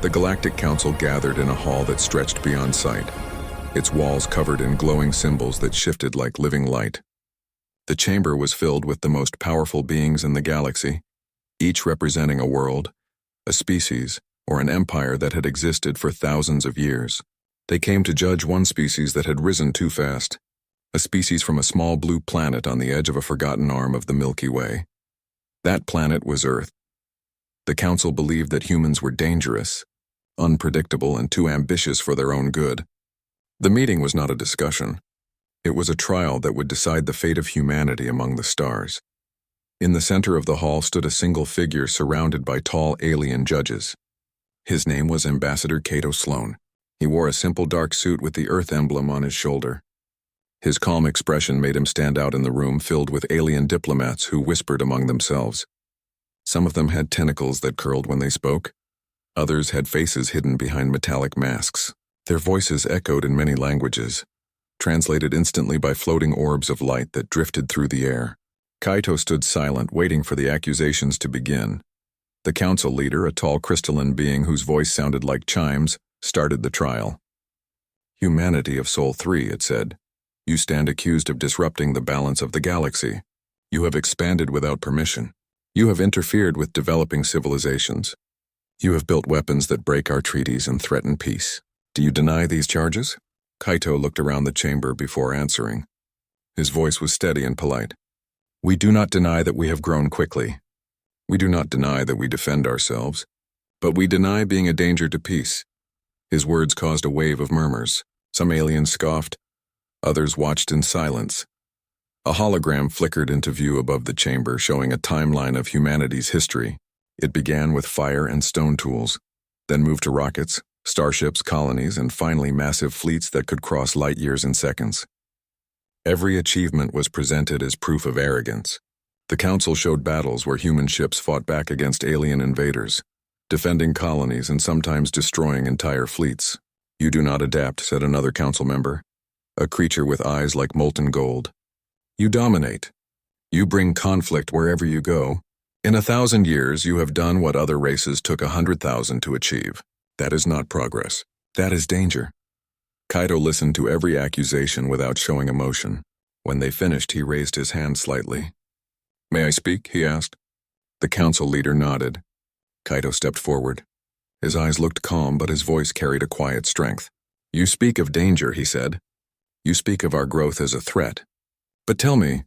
The Galactic Council gathered in a hall that stretched beyond sight, its walls covered in glowing symbols that shifted like living light. The chamber was filled with the most powerful beings in the galaxy, each representing a world, a species, or an empire that had existed for thousands of years. They came to judge one species that had risen too fast, a species from a small blue planet on the edge of a forgotten arm of the Milky Way. That planet was Earth. The Council believed that humans were dangerous, unpredictable, and too ambitious for their own good. The meeting was not a discussion. It was a trial that would decide the fate of humanity among the stars. In the center of the hall stood a single figure surrounded by tall alien judges. His name was Ambassador Cato Sloan. He wore a simple dark suit with the Earth emblem on his shoulder. His calm expression made him stand out in the room filled with alien diplomats who whispered among themselves. Some of them had tentacles that curled when they spoke. Others had faces hidden behind metallic masks. Their voices echoed in many languages, translated instantly by floating orbs of light that drifted through the air. Kaito stood silent, waiting for the accusations to begin. The council leader, a tall crystalline being whose voice sounded like chimes, started the trial. "Humanity of Sol 3, it said. You stand accused of disrupting the balance of the galaxy. You have expanded without permission. You have interfered with developing civilizations. You have built weapons that break our treaties and threaten peace. Do you deny these charges?" Kaito looked around the chamber before answering. His voice was steady and polite. "We do not deny that we have grown quickly. We do not deny that we defend ourselves, but we deny being a danger to peace." His words caused a wave of murmurs. Some aliens scoffed. Others watched in silence. A hologram flickered into view above the chamber, showing a timeline of humanity's history. It began with fire and stone tools, then moved to rockets, starships, colonies, and finally massive fleets that could cross light years in seconds. Every achievement was presented as proof of arrogance. The Council showed battles where human ships fought back against alien invaders, defending colonies and sometimes destroying entire fleets. "You do not adapt," said another council member, a creature with eyes like molten gold. "You dominate. You bring conflict wherever you go. In 1,000 years, you have done what other races took 100,000 to achieve. That is not progress. That is danger." Kaito listened to every accusation without showing emotion. When they finished, he raised his hand slightly. "May I speak?" he asked. The council leader nodded. Kaito stepped forward. His eyes looked calm, but his voice carried a quiet strength. "You speak of danger," he said. "You speak of our growth as a threat. But tell me,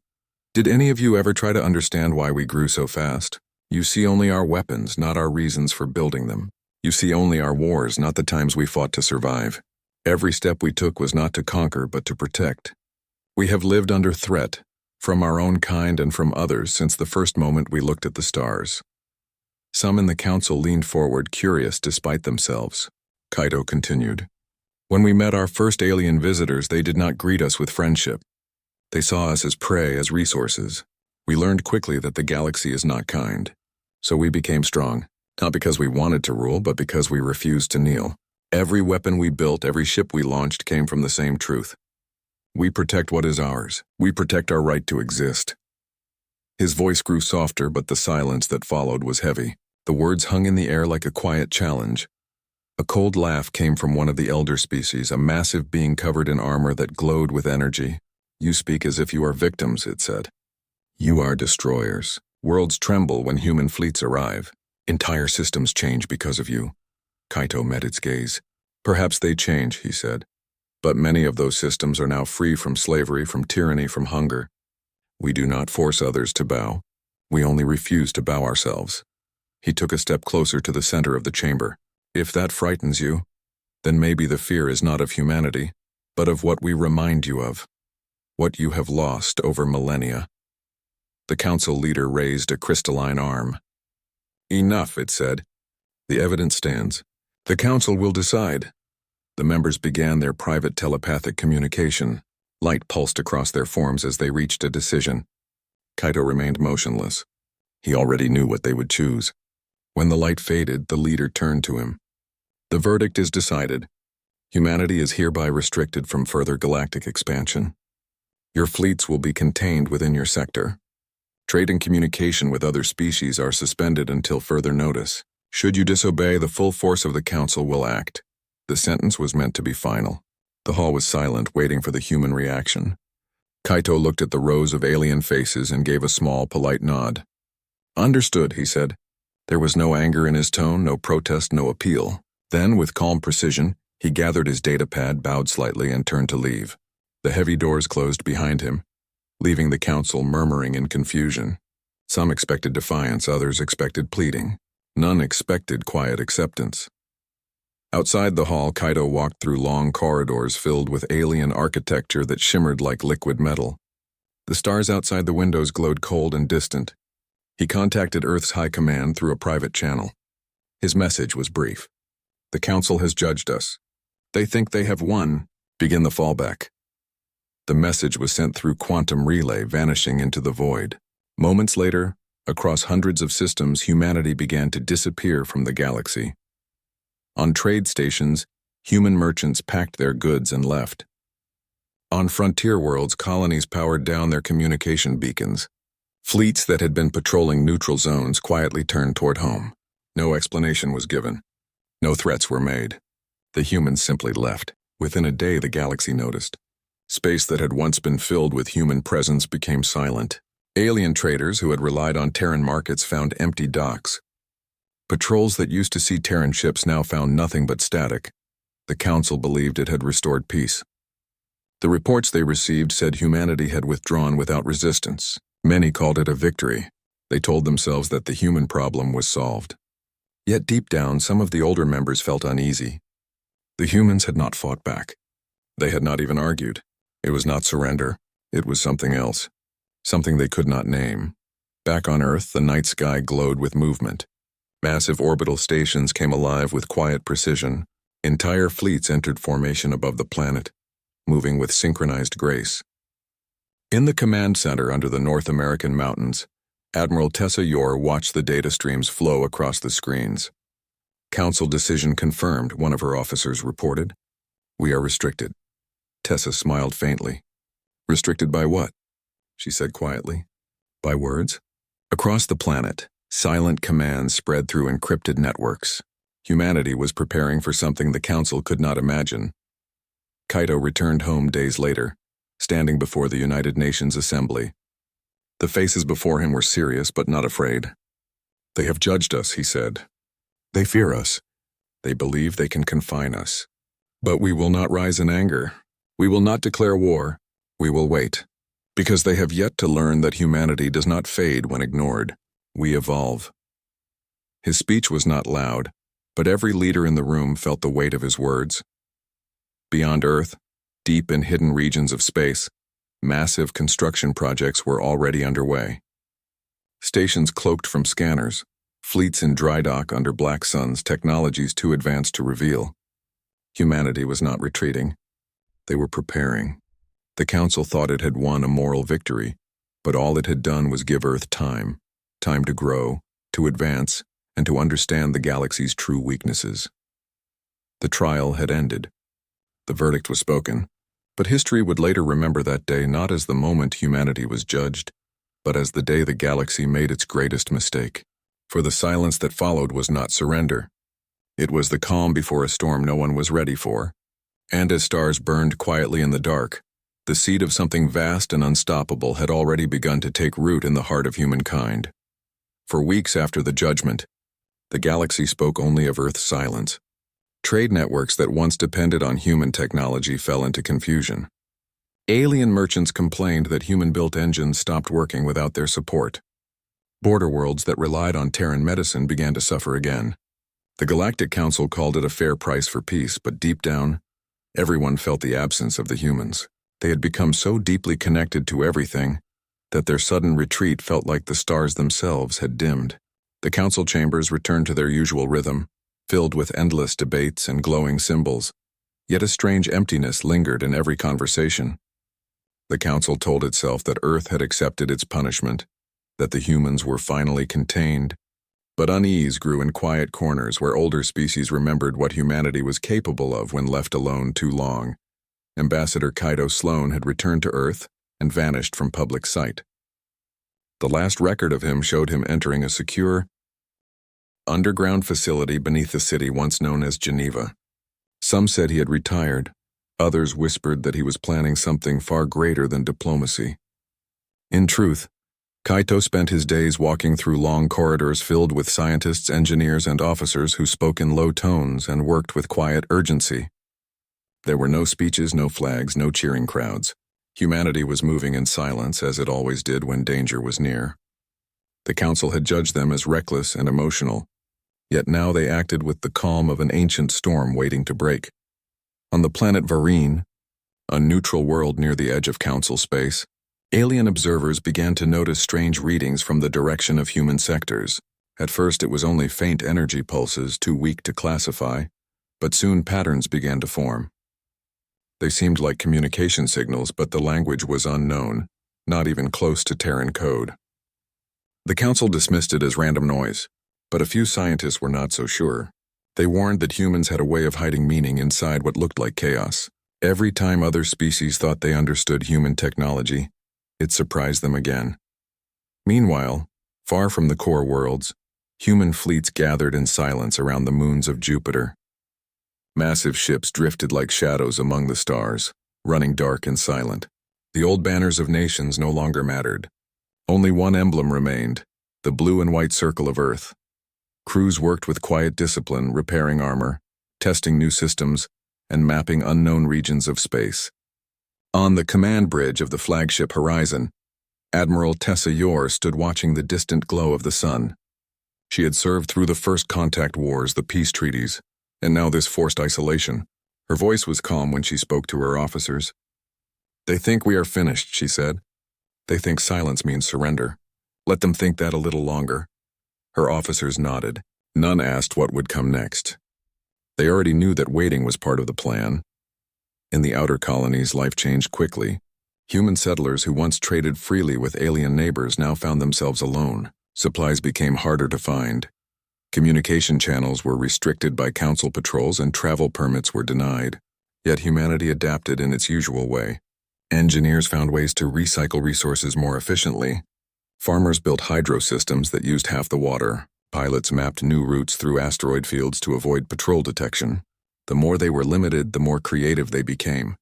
did any of you ever try to understand why we grew so fast? You see only our weapons, not our reasons for building them. You see only our wars, not the times we fought to survive. Every step we took was not to conquer, but to protect. We have lived under threat, from our own kind and from others, since the first moment we looked at the stars." Some in the council leaned forward, curious despite themselves. Kaito continued. "When we met our first alien visitors, they did not greet us with friendship. They saw us as prey, as resources. We learned quickly that the galaxy is not kind. So we became strong, not because we wanted to rule, but because we refused to kneel. Every weapon we built, every ship we launched came from the same truth. We protect what is ours. We protect our right to exist." His voice grew softer, but the silence that followed was heavy. The words hung in the air like a quiet challenge. A cold laugh came from one of the elder species, a massive being covered in armor that glowed with energy. "You speak as if you are victims," it said. "You are destroyers. Worlds tremble when human fleets arrive. Entire systems change because of you." Kaito met its gaze. "Perhaps they change," he said. "But many of those systems are now free from slavery, from tyranny, from hunger. We do not force others to bow. We only refuse to bow ourselves." He took a step closer to the center of the chamber. "If that frightens you, then maybe the fear is not of humanity, but of what we remind you of. What you have lost over millennia." The council leader raised a crystalline arm. "Enough," it said. "The evidence stands. The council will decide." The members began their private telepathic communication. Light pulsed across their forms as they reached a decision. Kaito remained motionless. He already knew what they would choose. When the light faded, the leader turned to him. "The verdict is decided. Humanity is hereby restricted from further galactic expansion. Your fleets will be contained within your sector. Trade and communication with other species are suspended until further notice. Should you disobey, the full force of the council will act. The sentence was meant to be final. The hall was silent, waiting for the human reaction. Kaito looked at the rows of alien faces and gave a small, polite nod. Understood, he said. There was no anger in his tone, no protest, no appeal. Then, with calm precision, he gathered his data pad, bowed slightly, and turned to leave. The heavy doors closed behind him, leaving the council murmuring in confusion. Some expected defiance, others expected pleading. None expected quiet acceptance. Outside the hall, Kaito walked through long corridors filled with alien architecture that shimmered like liquid metal. The stars outside the windows glowed cold and distant. He contacted Earth's high command through a private channel. His message was brief. The council has judged us. They think they have won. Begin the fallback. The message was sent through quantum relay, vanishing into the void. Moments later, across hundreds of systems, humanity began to disappear from the galaxy. On trade stations, human merchants packed their goods and left. On frontier worlds, colonies powered down their communication beacons. Fleets that had been patrolling neutral zones quietly turned toward home. No explanation was given. No threats were made. The humans simply left. Within a day, the galaxy noticed. Space that had once been filled with human presence became silent. Alien traders who had relied on Terran markets found empty docks. Patrols that used to see Terran ships now found nothing but static. The council believed it had restored peace. The reports they received said humanity had withdrawn without resistance. Many called it a victory. They told themselves that the human problem was solved. Yet deep down, some of the older members felt uneasy. The humans had not fought back. They had not even argued. It was not surrender. It was something else. Something they could not name. Back on Earth, the night sky glowed with movement. Massive orbital stations came alive with quiet precision. Entire fleets entered formation above the planet, moving with synchronized grace. In the command center under the North American mountains, Admiral Tessa Yore watched the data streams flow across the screens. Council decision confirmed, one of her officers reported. We are restricted. Tessa smiled faintly. Restricted by what? She said quietly. By words? Across the planet, silent commands spread through encrypted networks. Humanity was preparing for something the Council could not imagine. Kaito returned home days later, standing before the United Nations Assembly. The faces before him were serious but not afraid. They have judged us, he said. They fear us. They believe they can confine us. But we will not rise in anger. We will not declare war. We will wait. Because they have yet to learn that humanity does not fade when ignored. We evolve. His speech was not loud, but every leader in the room felt the weight of his words. Beyond Earth, deep in hidden regions of space, massive construction projects were already underway. Stations cloaked from scanners, fleets in dry dock under black suns, technologies too advanced to reveal. Humanity was not retreating. They were preparing. The Council thought it had won a moral victory, but all it had done was give Earth time to grow, to advance, and to understand the galaxy's true weaknesses. The trial had ended. The verdict was spoken, but history would later remember that day not as the moment humanity was judged, but as the day the galaxy made its greatest mistake. For the silence that followed was not surrender. It was the calm before a storm no one was ready for. And as stars burned quietly in the dark, the seed of something vast and unstoppable had already begun to take root in the heart of humankind. For weeks after the judgment, the galaxy spoke only of Earth's silence. Trade networks that once depended on human technology fell into confusion. Alien merchants complained that human-built engines stopped working without their support. Border worlds that relied on Terran medicine began to suffer again. The Galactic Council called it a fair price for peace, but deep down, everyone felt the absence of the humans. They had become so deeply connected to everything that their sudden retreat felt like the stars themselves had dimmed. The council chambers returned to their usual rhythm, filled with endless debates and glowing symbols, yet a strange emptiness lingered in every conversation. The council told itself that Earth had accepted its punishment, that the humans were finally contained, but unease grew in quiet corners where older species remembered what humanity was capable of when left alone too long. Ambassador Kaito Sloan had returned to Earth and vanished from public sight. The last record of him showed him entering a secure, underground facility beneath the city once known as Geneva. Some said he had retired. Others whispered that he was planning something far greater than diplomacy. In truth, Kaito spent his days walking through long corridors filled with scientists, engineers, and officers who spoke in low tones and worked with quiet urgency. There were no speeches, no flags, no cheering crowds. Humanity was moving in silence, as it always did when danger was near. The council had judged them as reckless and emotional, yet now they acted with the calm of an ancient storm waiting to break. On the planet Varine, a neutral world near the edge of council space, alien observers began to notice strange readings from the direction of human sectors. At first it was only faint energy pulses, too weak to classify, but soon patterns began to form. They seemed like communication signals, but the language was unknown, not even close to Terran code. The council dismissed it as random noise, but a few scientists were not so sure. They warned that humans had a way of hiding meaning inside what looked like chaos. Every time other species thought they understood human technology, it surprised them again. Meanwhile, far from the core worlds, human fleets gathered in silence around the moons of Jupiter. Massive ships drifted like shadows among the stars, running dark and silent. The old banners of nations no longer mattered. Only one emblem remained, the blue and white circle of Earth. Crews worked with quiet discipline, repairing armor, testing new systems, and mapping unknown regions of space. On the command bridge of the flagship Horizon, Admiral Tessa Yore stood watching the distant glow of the sun. She had served through the first contact wars, the peace treaties, and now this forced isolation. Her voice was calm when she spoke to her officers. "They think we are finished," she said. "They think silence means surrender. Let them think that a little longer." Her officers nodded. None asked what would come next. They already knew that waiting was part of the plan. In the outer colonies, life changed quickly. Human settlers who once traded freely with alien neighbors now found themselves alone. Supplies became harder to find. Communication channels were restricted by council patrols and travel permits were denied. Yet humanity adapted in its usual way. Engineers found ways to recycle resources more efficiently. Farmers built hydro systems that used half the water. Pilots mapped new routes through asteroid fields to avoid patrol detection. The more they were limited, the more creative they became.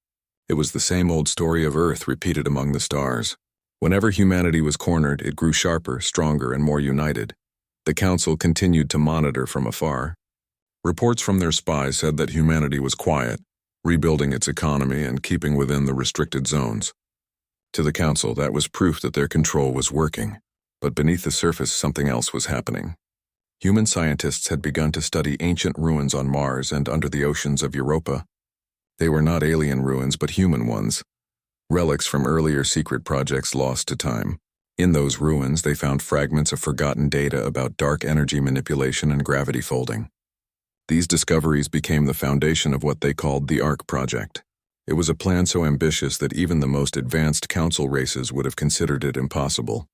It was the same old story of Earth repeated among the stars. Whenever humanity was cornered, it grew sharper, stronger, and more united. The council continued to monitor from afar. Reports from their spies said that humanity was quiet, rebuilding its economy and keeping within the restricted zones. To the council, that was proof that their control was working. But beneath the surface, something else was happening. Human scientists had begun to study ancient ruins on Mars and under the oceans of Europa. They were not alien ruins, but human ones. Relics from earlier secret projects lost to time. In those ruins, they found fragments of forgotten data about dark energy manipulation and gravity folding. These discoveries became the foundation of what they called the ARC project. It was a plan so ambitious that even the most advanced council races would have considered it impossible.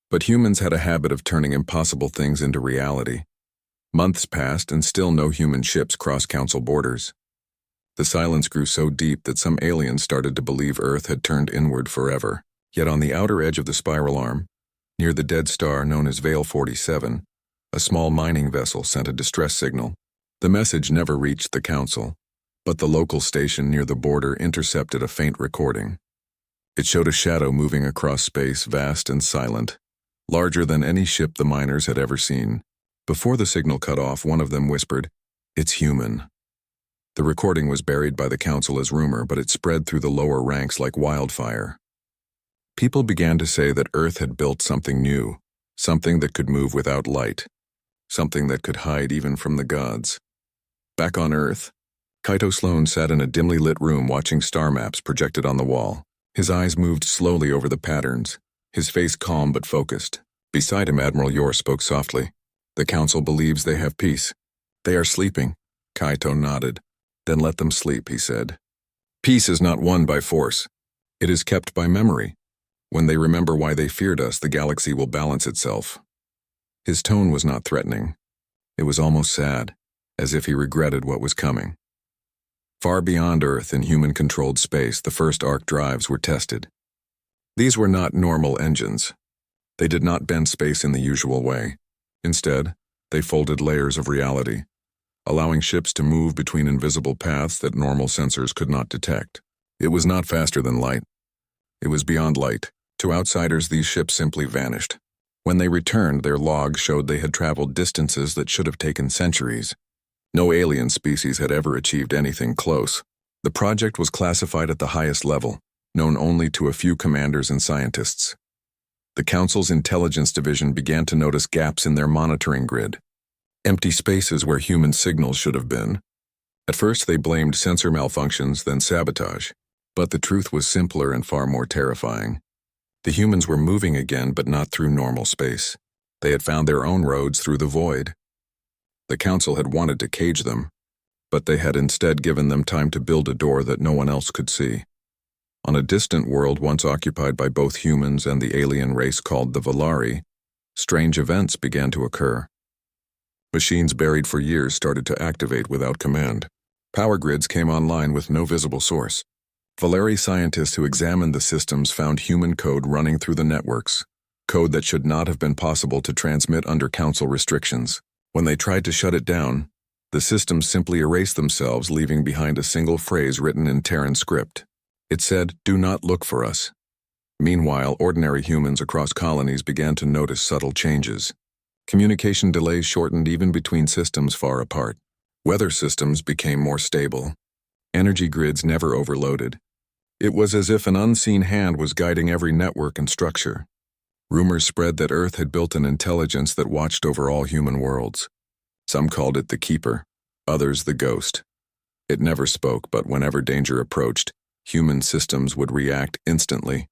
But humans had a habit of turning impossible things into reality. Months passed and still no human ships crossed council borders. The silence grew so deep that some aliens started to believe Earth had turned inward forever. Yet on the outer edge of the spiral arm, near the dead star known as Vale 47, a small mining vessel sent a distress signal. The message never reached the council, but the local station near the border intercepted a faint recording. It showed a shadow moving across space, vast and silent, larger than any ship the miners had ever seen. Before the signal cut off, one of them whispered, "It's human." The recording was buried by the council as rumor, but it spread through the lower ranks like wildfire. People began to say that Earth had built something new, something that could move without light, something that could hide even from the gods. Back on Earth, Kaito Sloan sat in a dimly lit room watching star maps projected on the wall. His eyes moved slowly over the patterns, his face calm but focused. Beside him, Admiral Yore spoke softly. "The council believes they have peace. They are sleeping." Kaito nodded. "Then let them sleep," he said. "Peace is not won by force. It is kept by memory. When they remember why they feared us, the galaxy will balance itself." His tone was not threatening. It was almost sad, as if he regretted what was coming. Far beyond Earth, in human-controlled space, the first arc drives were tested. These were not normal engines. They did not bend space in the usual way. Instead, They folded layers of reality, allowing ships to move between invisible paths that normal sensors could not detect. It was not faster than light. It was beyond light. To outsiders, these ships simply vanished. When they returned, their logs showed they had traveled distances that should have taken centuries. No alien species had ever achieved anything close. The project was classified at the highest level, known only to a few commanders and scientists. The Council's intelligence division began to notice gaps in their monitoring grid, empty spaces where human signals should have been. At first, they blamed sensor malfunctions, then sabotage. But the truth was simpler and far more terrifying. The humans were moving again, but not through normal space. They had found their own roads through the void. The Council had wanted to cage them, but they had instead given them time to build a door that no one else could see. On a distant world once occupied by both humans and the alien race called the Valari, strange events began to occur. Machines buried for years started to activate without command. Power grids came online with no visible source. Valari scientists who examined the systems found human code running through the networks, code that should not have been possible to transmit under Council restrictions. When they tried to shut it down, the systems simply erased themselves, leaving behind a single phrase written in Terran script. It said, "Do not look for us." Meanwhile, ordinary humans across colonies began to notice subtle changes. Communication delays shortened even between systems far apart. Weather systems became more stable. Energy grids never overloaded. It was as if an unseen hand was guiding every network and structure. Rumors spread that Earth had built an intelligence that watched over all human worlds. Some called it the Keeper, others the Ghost. It never spoke, but whenever danger approached, human systems would react instantly,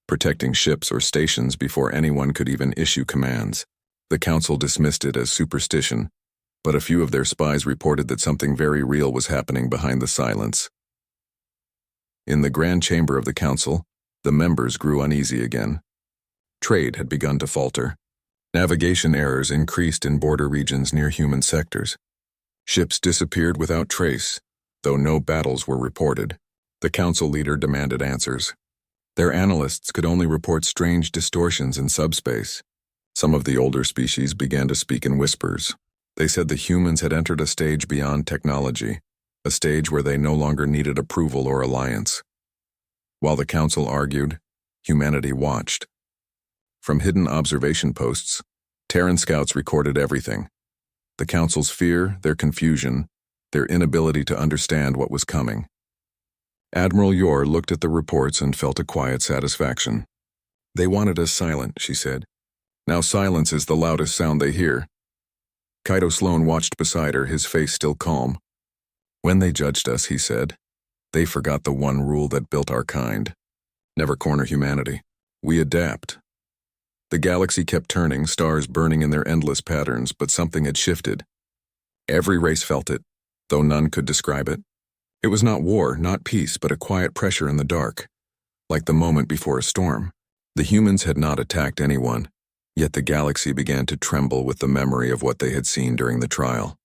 protecting ships or stations before anyone could even issue commands. The Council dismissed it as superstition, but a few of their spies reported that something very real was happening behind the silence. In the Grand Chamber of the Council, the members grew uneasy again. Trade had begun to falter. Navigation errors increased in border regions near human sectors. Ships disappeared without trace, though no battles were reported. The Council leader demanded answers. Their analysts could only report strange distortions in subspace. Some of the older species began to speak in whispers. They said the humans had entered a stage beyond technology, a stage where they no longer needed approval or alliance. While the Council argued, humanity watched. From hidden observation posts, Terran scouts recorded everything. The Council's fear, their confusion, their inability to understand what was coming. Admiral Yor looked at the reports and felt a quiet satisfaction. "They wanted us silent," she said. "Now silence is the loudest sound they hear." Kaito Sloan watched beside her, his face still calm. "When they judged us," he said, "they forgot the one rule that built our kind. Never corner humanity. We adapt." The galaxy kept turning, stars burning in their endless patterns, but something had shifted. Every race felt it, though none could describe it. It was not war, not peace, but a quiet pressure in the dark, like the moment before a storm. The humans had not attacked anyone, yet the galaxy began to tremble with the memory of what they had seen during the trial.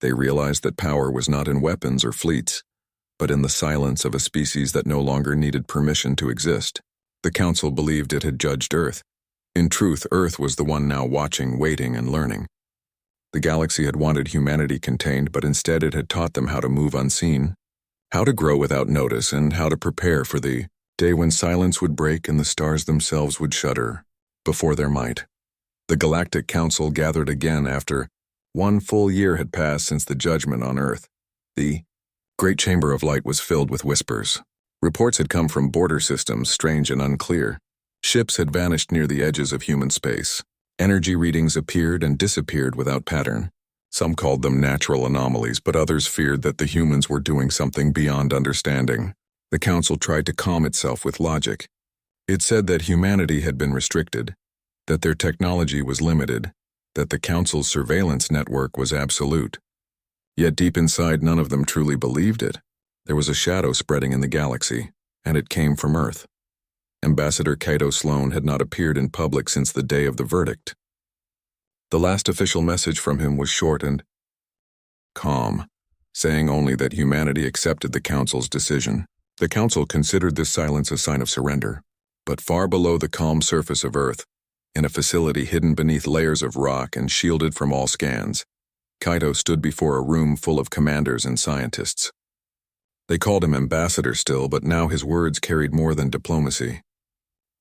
They realized that power was not in weapons or fleets, but in the silence of a species that no longer needed permission to exist. The Council believed it had judged Earth. In truth, Earth was the one now watching, waiting, and learning. The galaxy had wanted humanity contained, but instead it had taught them how to move unseen, how to grow without notice, and how to prepare for the day when silence would break and the stars themselves would shudder before their might. The Galactic Council gathered again after 1 full year had passed since the judgment on Earth. The Great Chamber of Light was filled with whispers. Reports had come from border systems, strange and unclear. Ships had vanished near the edges of human space. Energy readings appeared and disappeared without pattern. Some called them natural anomalies, but others feared that the humans were doing something beyond understanding. The Council tried to calm itself with logic. It said that humanity had been restricted, that their technology was limited, that the Council's surveillance network was absolute. Yet deep inside, none of them truly believed it. There was a shadow spreading in the galaxy, and it came from Earth. Ambassador Kaito Sloan had not appeared in public since the day of the verdict. The last official message from him was short and calm, saying only that humanity accepted the Council's decision. The Council considered this silence a sign of surrender, but far below the calm surface of Earth, In a facility hidden beneath layers of rock and shielded from all scans, Kaito stood before a room full of commanders and scientists. They called him ambassador still, but now his words carried more than diplomacy.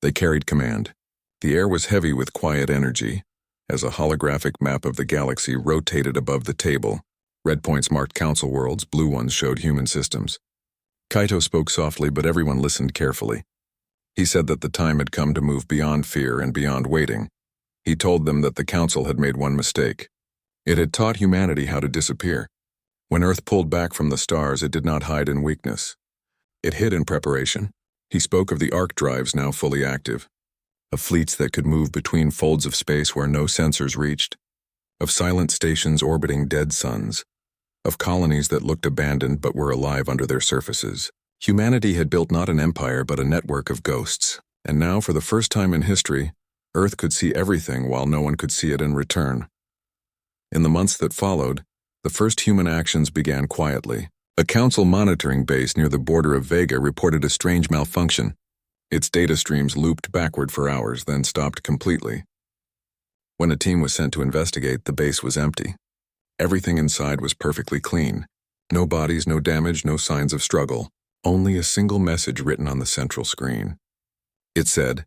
They carried command. The air was heavy with quiet energy, as a holographic map of the galaxy rotated above the table. Red points marked council worlds, blue ones showed human systems. Kaito spoke softly, but everyone listened carefully. He said that the time had come to move beyond fear and beyond waiting. He told them that the council had made one mistake. It had taught humanity how to disappear. When Earth pulled back from the stars, it did not hide in weakness. It hid in preparation. He spoke of the arc drives now fully active, of fleets that could move between folds of space where no sensors reached, of silent stations orbiting dead suns, of colonies that looked abandoned but were alive under their surfaces. Humanity had built not an empire but a network of ghosts, and now, for the first time in history, Earth could see everything while no one could see it in return. In the months that followed, the first human actions began quietly. A council monitoring base near the border of Vega reported a strange malfunction. Its data streams looped backward for hours, then stopped completely. When a team was sent to investigate, the base was empty. Everything inside was perfectly clean. No bodies, no damage, no signs of struggle. Only a single message written on the central screen. It said,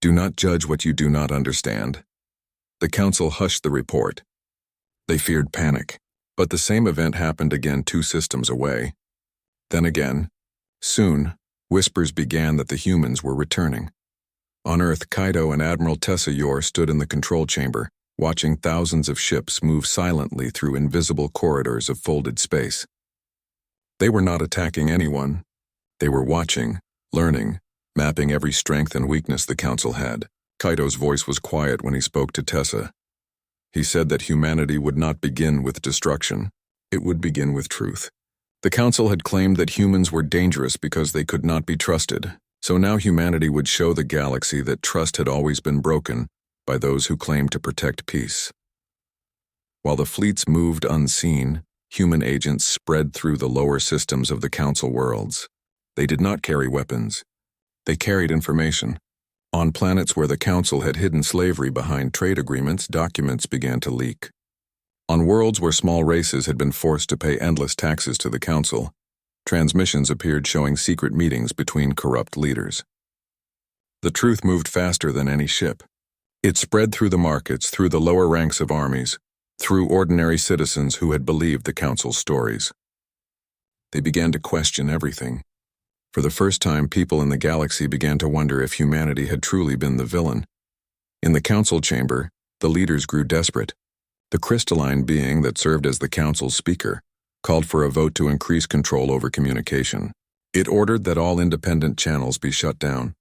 "Do not judge what you do not understand." The council hushed the report. They feared panic, but the same event happened again 2 systems away. Then again. Soon, whispers began that the humans were returning. On Earth, Kaito and Admiral Tessa Yor stood in the control chamber, watching thousands of ships move silently through invisible corridors of folded space. They were not attacking anyone. They were watching, learning, mapping every strength and weakness the council had. Kaito's voice was quiet when he spoke to Tessa. He said that humanity would not begin with destruction. It would begin with truth. The council had claimed that humans were dangerous because they could not be trusted, so now humanity would show the galaxy that trust had always been broken by those who claimed to protect peace. While the fleets moved unseen, human agents spread through the lower systems of the council worlds. They did not carry weapons. They carried information. On planets where the council had hidden slavery behind trade agreements, documents began to leak. On worlds where small races had been forced to pay endless taxes to the council, transmissions appeared showing secret meetings between corrupt leaders. The truth moved faster than any ship. It spread through the markets, through the lower ranks of armies, through ordinary citizens who had believed the council's stories. They began to question everything. For the first time, people in the galaxy began to wonder if humanity had truly been the villain. In the council chamber, the leaders grew desperate. The crystalline being that served as the council's speaker called for a vote to increase control over communication. It ordered that all independent channels be shut down,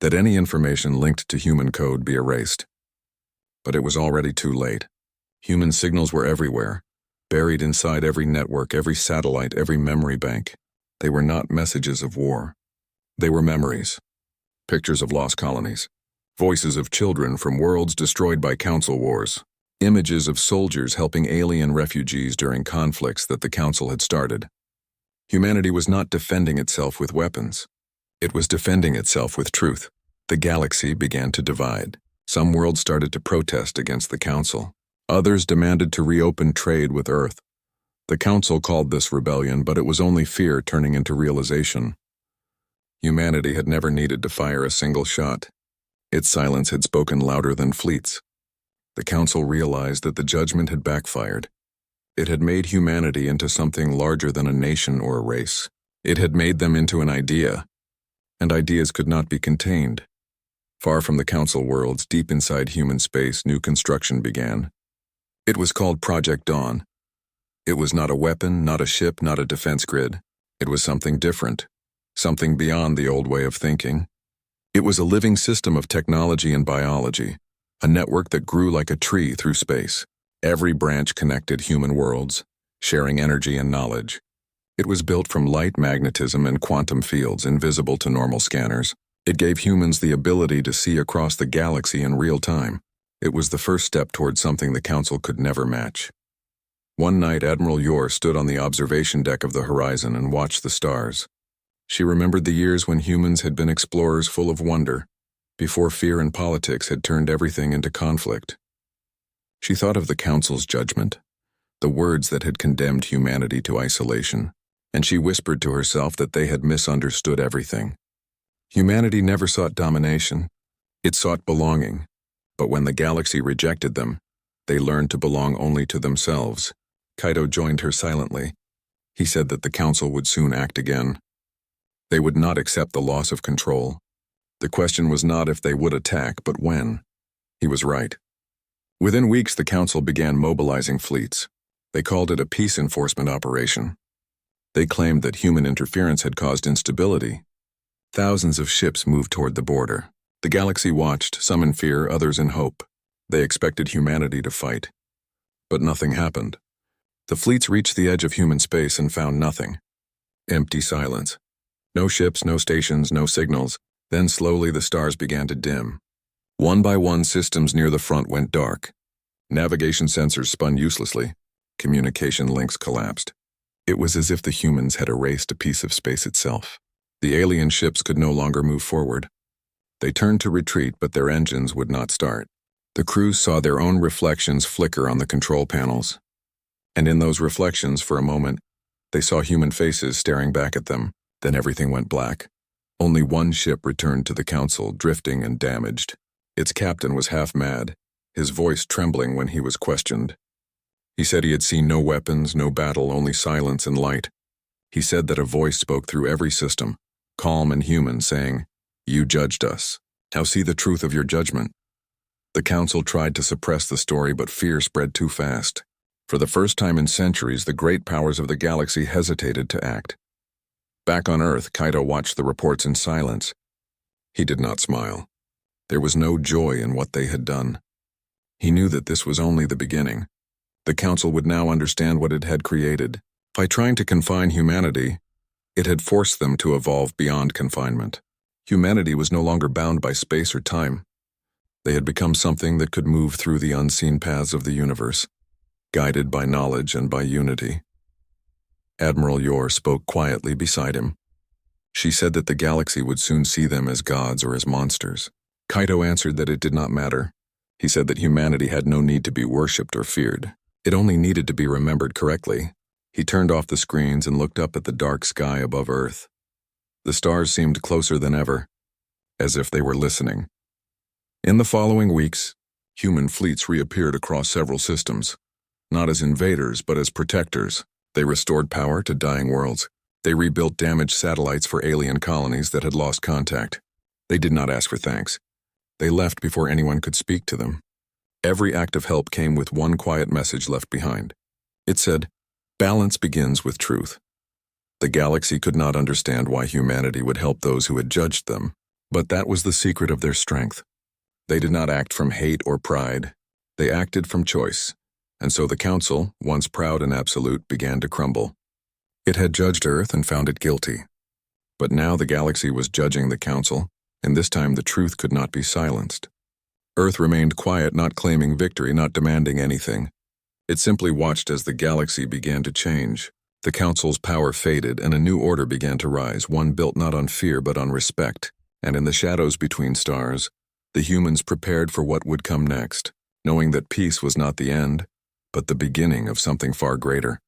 that any information linked to human code be erased. But it was already too late. Human signals were everywhere, buried inside every network, every satellite, every memory bank. They were not messages of war. They were memories, pictures of lost colonies, voices of children from worlds destroyed by council wars, images of soldiers helping alien refugees during conflicts that the council had started. Humanity was not defending itself with weapons. It was defending itself with truth. The galaxy began to divide. Some worlds started to protest against the council. Others demanded to reopen trade with Earth. The council called this rebellion, but it was only fear turning into realization. Humanity had never needed to fire a single shot. Its silence had spoken louder than fleets. The council realized that the judgment had backfired. It had made humanity into something larger than a nation or a race. It had made them into an idea, and ideas could not be contained. Far from the council worlds, deep inside human space, new construction began. It was called Project Dawn. It was not a weapon, not a ship, not a defense grid. It was something different, something beyond the old way of thinking. It was a living system of technology and biology, a network that grew like a tree through space. Every branch connected human worlds, sharing energy and knowledge. It was built from light, magnetism, and quantum fields invisible to normal scanners. It gave humans the ability to see across the galaxy in real time. It was the first step towards something the council could never match. One night, Admiral Yor stood on the observation deck of the horizon and watched the stars. She remembered the years when humans had been explorers full of wonder, before fear and politics had turned everything into conflict. She thought of the Council's judgment, the words that had condemned humanity to isolation, and she whispered to herself that they had misunderstood everything. Humanity never sought domination. It sought belonging. But when the galaxy rejected them, they learned to belong only to themselves. Kaito joined her silently. He said that the Council would soon act again. They would not accept the loss of control. The question was not if they would attack, but when. He was right. Within weeks, the Council began mobilizing fleets. They called it a peace enforcement operation. They claimed that human interference had caused instability. Thousands of ships moved toward the border. The galaxy watched, some in fear, others in hope. They expected humanity to fight. But nothing happened. The fleets reached the edge of human space and found nothing. Empty silence. No ships, no stations, no signals. Then slowly the stars began to dim. One by one, systems near the front went dark. Navigation sensors spun uselessly. Communication links collapsed. It was as if the humans had erased a piece of space itself. The alien ships could no longer move forward. They turned to retreat, but their engines would not start. The crews saw their own reflections flicker on the control panels. And in those reflections, for a moment, they saw human faces staring back at them. Then everything went black. Only one ship returned to the Council, drifting and damaged. Its captain was half mad, his voice trembling when he was questioned. He said he had seen no weapons, no battle, only silence and light. He said that a voice spoke through every system, calm and human, saying, "You judged us. Now see the truth of your judgment." The Council tried to suppress the story, but fear spread too fast. For the first time in centuries, the great powers of the galaxy hesitated to act. Back on Earth, Kaito watched the reports in silence. He did not smile. There was no joy in what they had done. He knew that this was only the beginning. The Council would now understand what it had created. By trying to confine humanity, it had forced them to evolve beyond confinement. Humanity was no longer bound by space or time. They had become something that could move through the unseen paths of the universe, guided by knowledge and by unity. Admiral Yor spoke quietly beside him. She said that the galaxy would soon see them as gods or as monsters. Kaito answered that it did not matter. He said that humanity had no need to be worshipped or feared. It only needed to be remembered correctly. He turned off the screens and looked up at the dark sky above Earth. The stars seemed closer than ever, as if they were listening. In the following weeks, human fleets reappeared across several systems, not as invaders but as protectors. They restored power to dying worlds. They rebuilt damaged satellites for alien colonies that had lost contact. They did not ask for thanks. They left before anyone could speak to them. Every act of help came with one quiet message left behind. It said, "Balance begins with truth." The galaxy could not understand why humanity would help those who had judged them, but that was the secret of their strength. They did not act from hate or pride. They acted from choice. And so the Council, once proud and absolute, began to crumble. It had judged Earth and found it guilty. But now the galaxy was judging the Council, and this time the truth could not be silenced. Earth remained quiet, not claiming victory, not demanding anything. It simply watched as the galaxy began to change. The Council's power faded, and a new order began to rise, one built not on fear but on respect. And in the shadows between stars, the humans prepared for what would come next, knowing that peace was not the end, but the beginning of something far greater.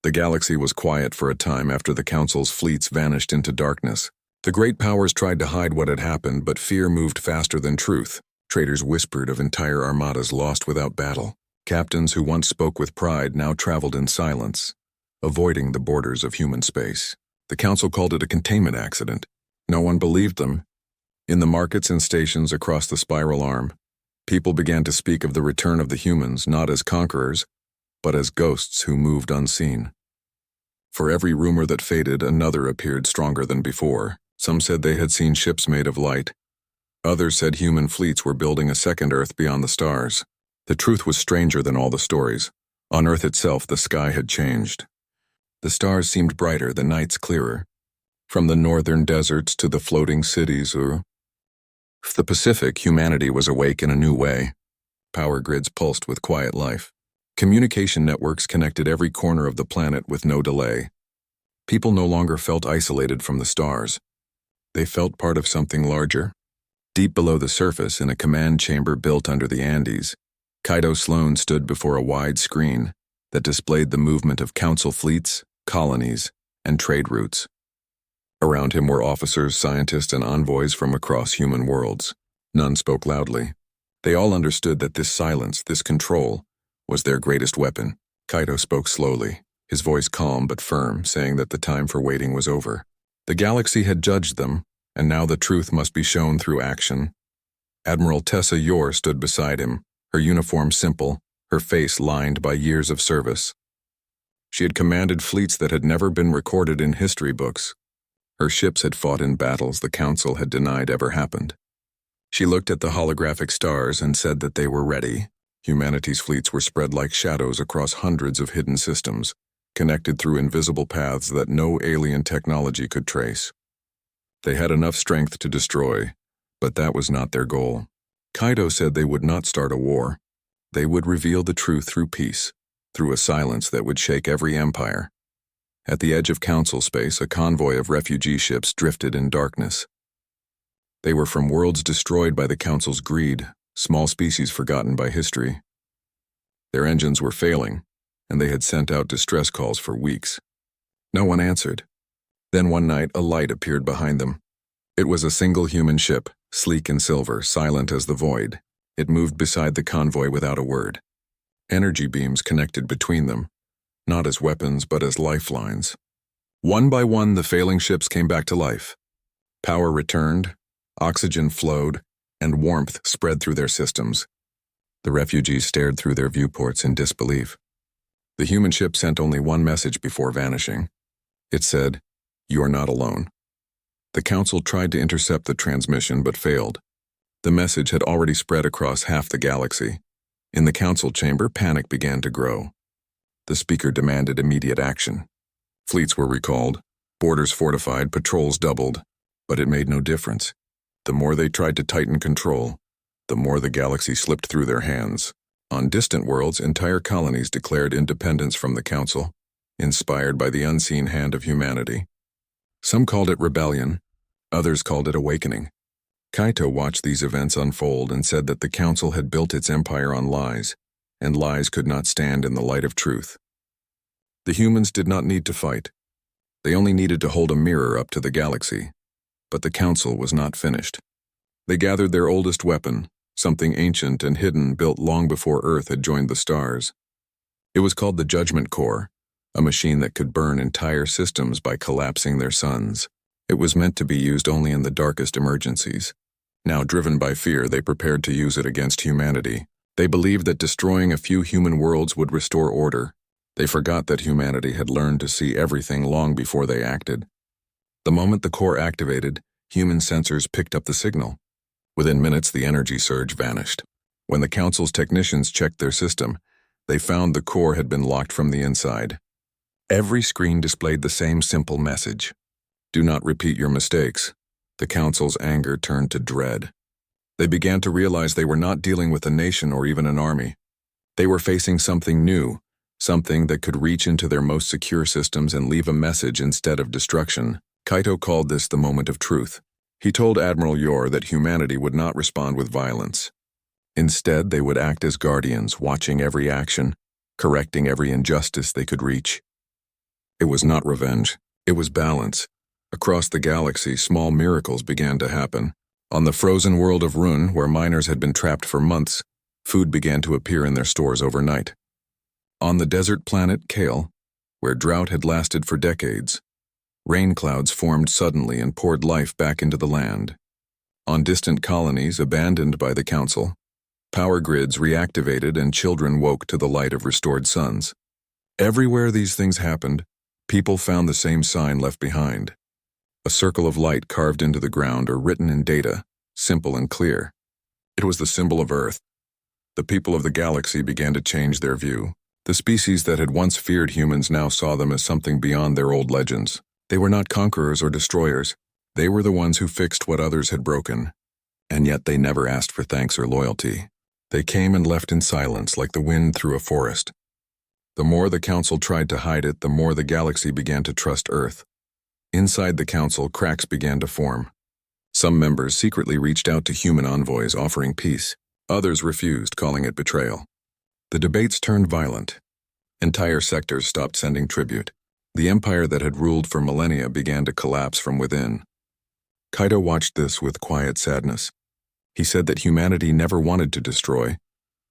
The galaxy was quiet for a time after the Council's fleets vanished into darkness. The great powers tried to hide what had happened, but fear moved faster than truth. Traders whispered of entire armadas lost without battle. Captains who once spoke with pride now traveled in silence, avoiding the borders of human space. The Council called it a containment accident. No one believed them. In the markets and stations across the spiral arm, people began to speak of the return of the humans not as conquerors, but as ghosts who moved unseen. For every rumor that faded, another appeared stronger than before. Some said they had seen ships made of light. Others said human fleets were building a second Earth beyond the stars. The truth was stranger than all the stories. On Earth itself, the sky had changed. The stars seemed brighter, the nights clearer. From the northern deserts to the floating cities, the Pacific, humanity was awake in a new way. Power grids pulsed with quiet life. Communication networks connected every corner of the planet with no delay. People no longer felt isolated from the stars. They felt part of something larger, Deep below the surface, in a command chamber built under the Andes, Kaito Sloan stood before a wide screen that displayed the movement of council fleets, colonies, and trade routes. Around him were officers, scientists, and envoys from across human worlds. None spoke loudly. They all understood that this silence, this control, was their greatest weapon. Kaito spoke slowly, his voice calm but firm, saying that the time for waiting was over. The galaxy had judged them, and now the truth must be shown through action. Admiral Tessa Yor stood beside him, her uniform simple, her face lined by years of service. She had commanded fleets that had never been recorded in history books. Her ships had fought in battles the Council had denied ever happened. She looked at the holographic stars and said that they were ready. Humanity's fleets were spread like shadows across hundreds of hidden systems, connected through invisible paths that no alien technology could trace. They had enough strength to destroy, but that was not their goal. Kaito said they would not start a war. They would reveal the truth through peace, through a silence that would shake every empire. At the edge of Council space, a convoy of refugee ships drifted in darkness. They were from worlds destroyed by the Council's greed, small species forgotten by history. Their engines were failing, and they had sent out distress calls for weeks. No one answered. Then one night, a light appeared behind them. It was a single human ship, sleek and silver, silent as the void. It moved beside the convoy without a word. Energy beams connected between them, not as weapons but as lifelines. One by one, the failing ships came back to life. Power returned, oxygen flowed, and warmth spread through their systems. The refugees stared through their viewports in disbelief. The human ship sent only one message before vanishing. It said, "You are not alone." The Council tried to intercept the transmission but failed. The message had already spread across half the galaxy. In the Council chamber, panic began to grow. The speaker demanded immediate action. Fleets were recalled, borders fortified, patrols doubled, but it made no difference. The more they tried to tighten control, the more the galaxy slipped through their hands. On distant worlds, entire colonies declared independence from the Council, inspired by the unseen hand of humanity. Some called it rebellion, others called it awakening. Kaito watched these events unfold and said that the Council had built its empire on lies, and lies could not stand in the light of truth. The humans did not need to fight. They only needed to hold a mirror up to the galaxy. But the Council was not finished. They gathered their oldest weapon, something ancient and hidden built long before Earth had joined the stars. It was called the Judgment Core, a machine that could burn entire systems by collapsing their suns. It was meant to be used only in the darkest emergencies. Now, driven by fear, they prepared to use it against humanity. They believed that destroying a few human worlds would restore order. They forgot that humanity had learned to see everything long before they acted. The moment the core activated, human sensors picked up the signal. Within minutes, the energy surge vanished. When the Council's technicians checked their system, they found the core had been locked from the inside. Every screen displayed the same simple message: "Do not repeat your mistakes." The Council's anger turned to dread. They began to realize they were not dealing with a nation or even an army. They were facing something new, something that could reach into their most secure systems and leave a message instead of destruction. Kaito called this the moment of truth. He told Admiral Yor that humanity would not respond with violence. Instead, they would act as guardians, watching every action, correcting every injustice they could reach. It was not revenge. It was balance. Across the galaxy, small miracles began to happen. On the frozen world of Rune, where miners had been trapped for months, food began to appear in their stores overnight. On the desert planet Kale, where drought had lasted for decades, rain clouds formed suddenly and poured life back into the land. On distant colonies abandoned by the Council, power grids reactivated and children woke to the light of restored suns. Everywhere these things happened, people found the same sign left behind. A circle of light carved into the ground or written in data, simple and clear. It was the symbol of Earth. The people of the galaxy began to change their view. The species that had once feared humans now saw them as something beyond their old legends. They were not conquerors or destroyers. They were the ones who fixed what others had broken. And yet they never asked for thanks or loyalty. They came and left in silence like the wind through a forest. The more the Council tried to hide it, the more the galaxy began to trust Earth. Inside the Council, cracks began to form. Some members secretly reached out to human envoys offering peace. Others refused, calling it betrayal. The debates turned violent. Entire sectors stopped sending tribute. The empire that had ruled for millennia began to collapse from within. Kaito watched this with quiet sadness. He said that humanity never wanted to destroy,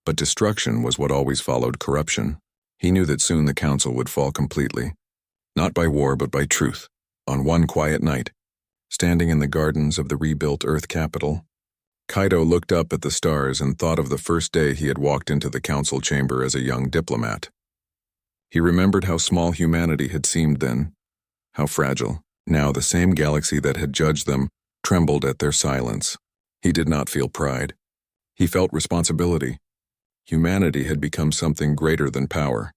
but destruction was what always followed corruption. He knew that soon the council would fall completely. Not by war, but by truth. On one quiet night, standing in the gardens of the rebuilt Earth capital, Kaito looked up at the stars and thought of the first day he had walked into the council chamber as a young diplomat. He remembered how small humanity had seemed then, how fragile. Now the same galaxy that had judged them trembled at their silence. He did not feel pride. He felt responsibility. Humanity had become something greater than power.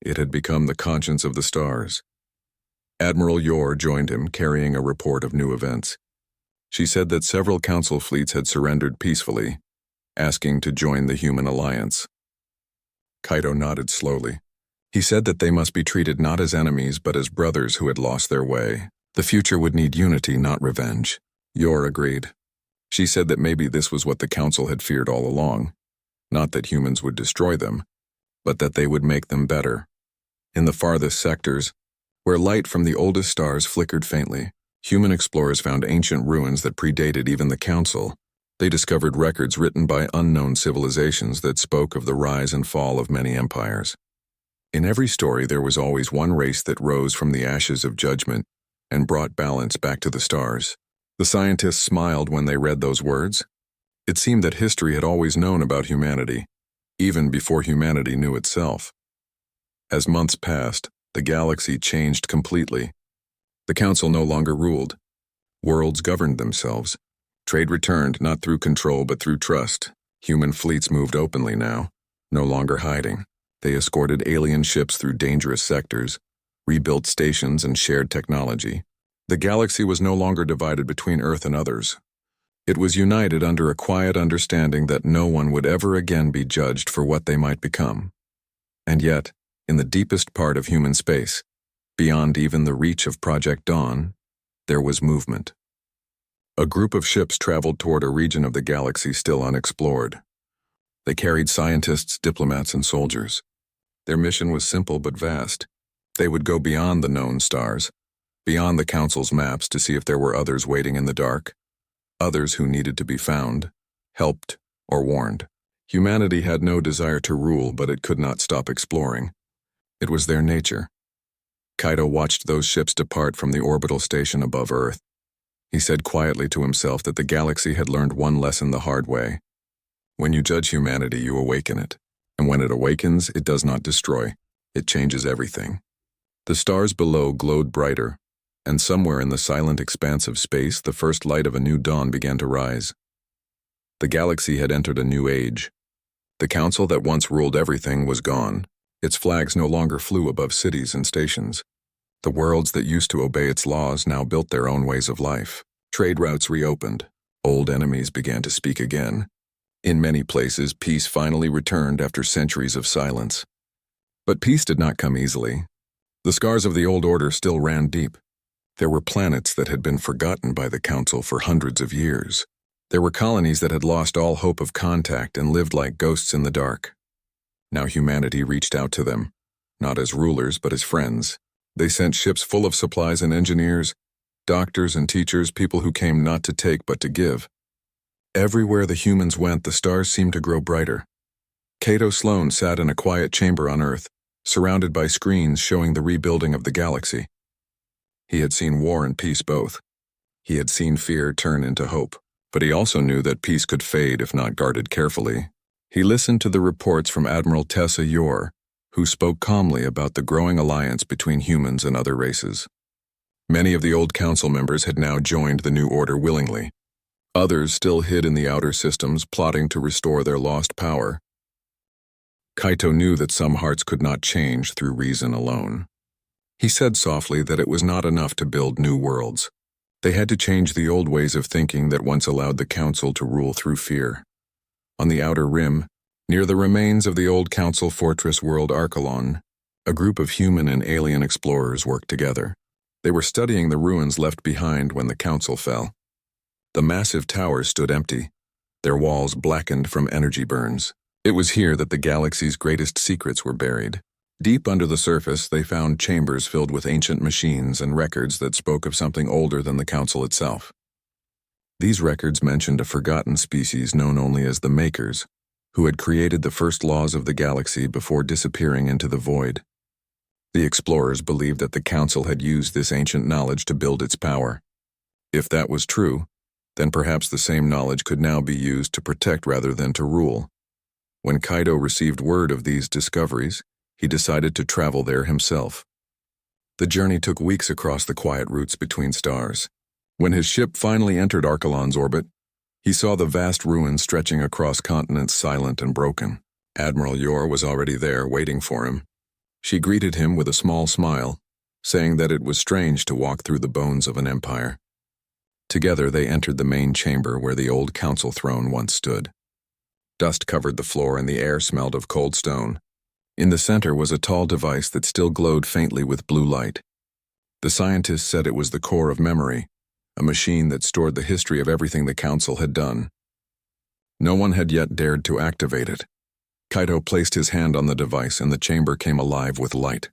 It had become the conscience of the stars. Admiral Yor joined him, carrying a report of new events. She said that several council fleets had surrendered peacefully, asking to join the human alliance. Kaito nodded slowly. He said that they must be treated not as enemies but as brothers who had lost their way. The future would need unity, not revenge. Yor agreed. She said that maybe this was what the council had feared all along. Not that humans would destroy them, but that they would make them better. In the farthest sectors, where light from the oldest stars flickered faintly, human explorers found ancient ruins that predated even the council. They discovered records written by unknown civilizations that spoke of the rise and fall of many empires. In every story there was always one race that rose from the ashes of judgment and brought balance back to the stars. The scientists smiled when they read those words. It seemed that history had always known about humanity, even before humanity knew itself. As months passed, the galaxy changed completely. The council no longer ruled. Worlds governed themselves. Trade returned not through control but through trust. Human fleets moved openly now, no longer hiding. They escorted alien ships through dangerous sectors, rebuilt stations and shared technology. The galaxy was no longer divided between Earth and others. It was united under a quiet understanding that no one would ever again be judged for what they might become. And yet, in the deepest part of human space, beyond even the reach of Project Dawn, there was movement. A group of ships traveled toward a region of the galaxy still unexplored. They carried scientists, diplomats, and soldiers. Their mission was simple but vast. They would go beyond the known stars, beyond the council's maps to see if there were others waiting in the dark, others who needed to be found, helped, or warned. Humanity had no desire to rule, but it could not stop exploring. It was their nature. Kaito watched those ships depart from the orbital station above Earth. He said quietly to himself that the galaxy had learned one lesson the hard way. When you judge humanity, you awaken it. And when it awakens, it does not destroy. It changes everything. The stars below glowed brighter, and somewhere in the silent expanse of space, the first light of a new dawn began to rise. The galaxy had entered a new age. The council that once ruled everything was gone. Its flags no longer flew above cities and stations. The worlds that used to obey its laws now built their own ways of life. Trade routes reopened. Old enemies began to speak again. In many places, peace finally returned after centuries of silence. But peace did not come easily. The scars of the old order still ran deep. There were planets that had been forgotten by the council for hundreds of years. There were colonies that had lost all hope of contact and lived like ghosts in the dark. Now humanity reached out to them, not as rulers but as friends. They sent ships full of supplies and engineers, doctors and teachers, people who came not to take but to give. Everywhere the humans went, the stars seemed to grow brighter. Kaito Sloan sat in a quiet chamber on Earth, surrounded by screens showing the rebuilding of the galaxy. He had seen war and peace both. He had seen fear turn into hope, but he also knew that peace could fade if not guarded carefully. He listened to the reports from Admiral Tessa Yor, who spoke calmly about the growing alliance between humans and other races. Many of the old council members had now joined the new order willingly. Others still hid in the outer systems, plotting to restore their lost power. Kaito knew that some hearts could not change through reason alone. He said softly that it was not enough to build new worlds. They had to change the old ways of thinking that once allowed the council to rule through fear. On the outer rim, near the remains of the old council fortress world Archelon, a group of human and alien explorers worked together. They were studying the ruins left behind when the council fell. The massive towers stood empty, their walls blackened from energy burns. It was here that the galaxy's greatest secrets were buried. Deep under the surface, they found chambers filled with ancient machines and records that spoke of something older than the Council itself. These records mentioned a forgotten species known only as the Makers, who had created the first laws of the galaxy before disappearing into the void. The explorers believed that the Council had used this ancient knowledge to build its power. If that was true, then perhaps the same knowledge could now be used to protect rather than to rule. When Kaido received word of these discoveries, he decided to travel there himself. The journey took weeks across the quiet routes between stars. When his ship finally entered Archelon's orbit, he saw the vast ruins stretching across continents silent and broken. Admiral Yor was already there, waiting for him. She greeted him with a small smile, saying that it was strange to walk through the bones of an empire. Together they entered the main chamber where the old council throne once stood. Dust covered the floor and the air smelled of cold stone. In the center was a tall device that still glowed faintly with blue light. The scientists said it was the core of memory, a machine that stored the history of everything the council had done. No one had yet dared to activate it. Kaido placed his hand on the device and the chamber came alive with light.